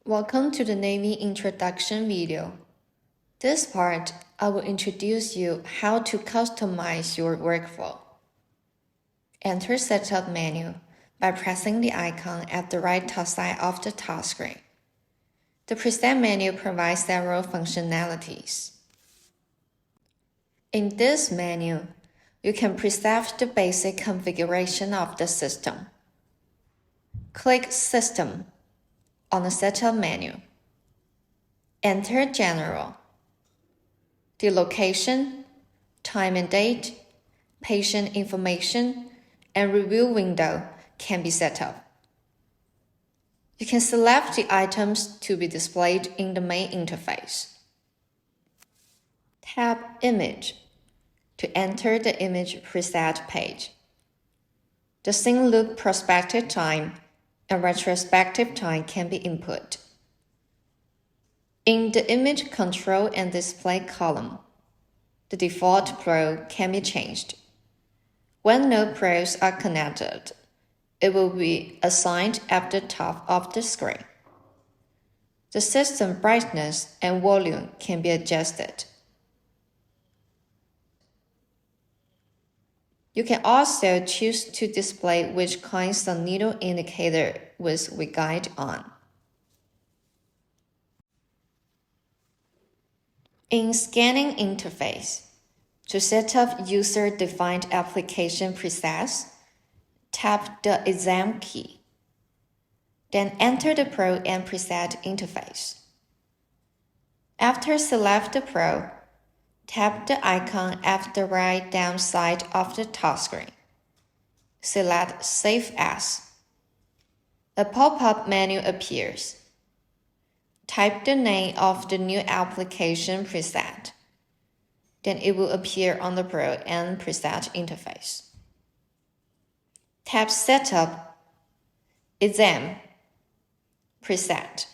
Welcome to the NAVI introduction video. This part, I will introduce you how to customize your workflow. Enter Setup menu by pressing the icon at the right top side of the task screen. The preset menu provides several functionalities. In this menu, you can preset the basic configuration of the system. Click System on the Setup menu. Enter General. The location, time and date, patient information, and review window can be set up. You can select the items to be displayed in the main interface. Tap Image to enter the image preset page. The scene look prospective time and retrospective time can be input. In the Image Control and Display column, the default pro can be changed. When no pros are connected, it will be assigned at the top of the screen. The system brightness and volume can be adjusted. You can also choose to display which kinds of needle indicator with guide on. In Scanning interface, to set up user-defined application presets, tap the Exam key. Then enter the Pro and Preset interface. After select the Pro, tap the icon at the right down side of the task screen. Select Save As. A pop-up menu appears. Type the name of the new application preset. Then it will appear on the Pro and Preset interface. Tap Setup, Exam, Preset.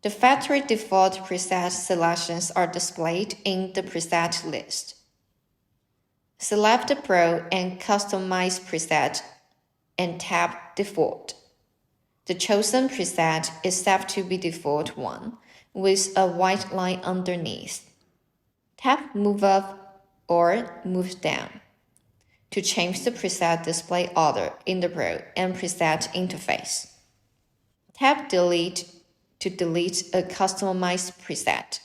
The factory default preset selections are displayed in the preset list. Select the Pro and Customize preset and tap Default. The chosen preset is set to be default one with a white line underneath. Tap Move Up or Move Down to change the preset display order in the Pro and Preset interface. Tap Delete to delete a customized preset.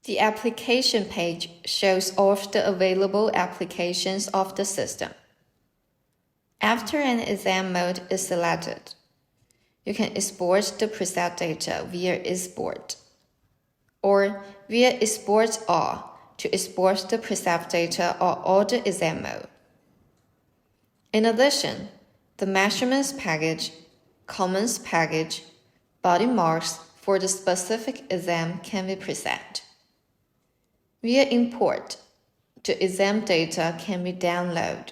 The application page shows all of the available applications of the system. After an exam mode is selected, you can export the preset data via Export or via Export All to export the preset data or all the exam mode. In addition, the measurements package, comments package, body marks for the specific exam can be preset. Via Import, the exam data can be downloaded.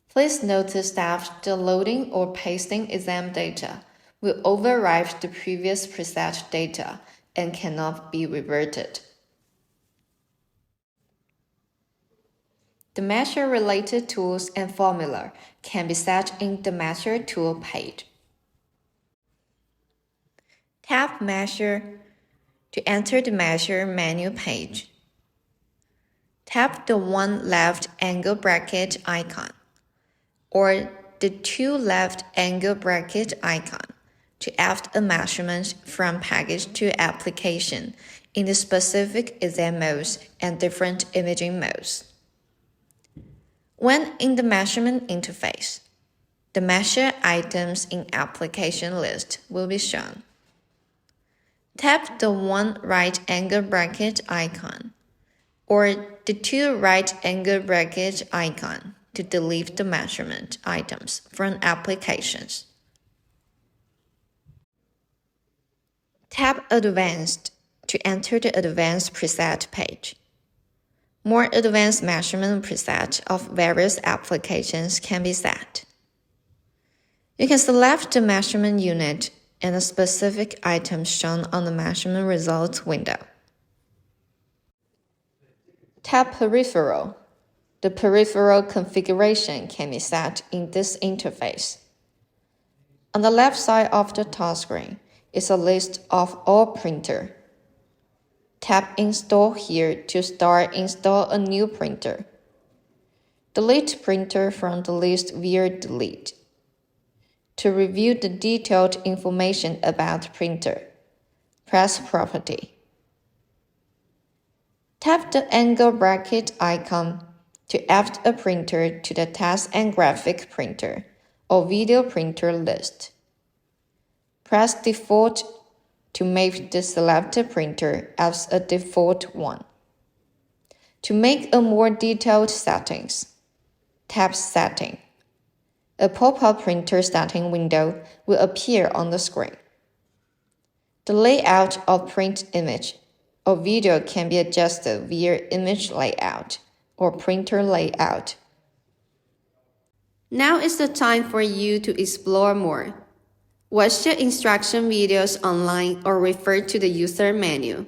Please notice that the loading or pasting exam data will override the previous preset data and cannot be reverted. The measure-related tools and formula can be set in the Measure Tool page. Tap Measure to enter the Measure menu page. Tap the one left angle bracket icon or the two left angle bracket icon to add a measurement from package to application in the specific exam modes and different imaging modes. When in the measurement interface, the measure items in application list will be shown. Tap the one right angle bracket icon or the two right angle bracket icon to delete the measurement items from applications. Tap Advanced to enter the Advanced Preset page. More advanced measurement preset of various applications can be set. You can select the measurement unit and the specific items shown on the measurement results window. Tap Peripheral. The peripheral configuration can be set in this interface. On the left side of the touchscreen is a list of all printers. Tap Install here to start install a new printer. Delete printer from the list via Delete. To review the detailed information about printer, press Property. Tap the angle bracket icon to add a printer to the text and graphic printer or video printer list. Press Default to make the selected printer as a default one. To make a more detailed settings, tap Setting. A pop-up printer setting window will appear on the screen. The layout of print image or video can be adjusted via Image Layout or Printer Layout. Now is the time for you to explore more. Watch the instruction videos online or refer to the user menu.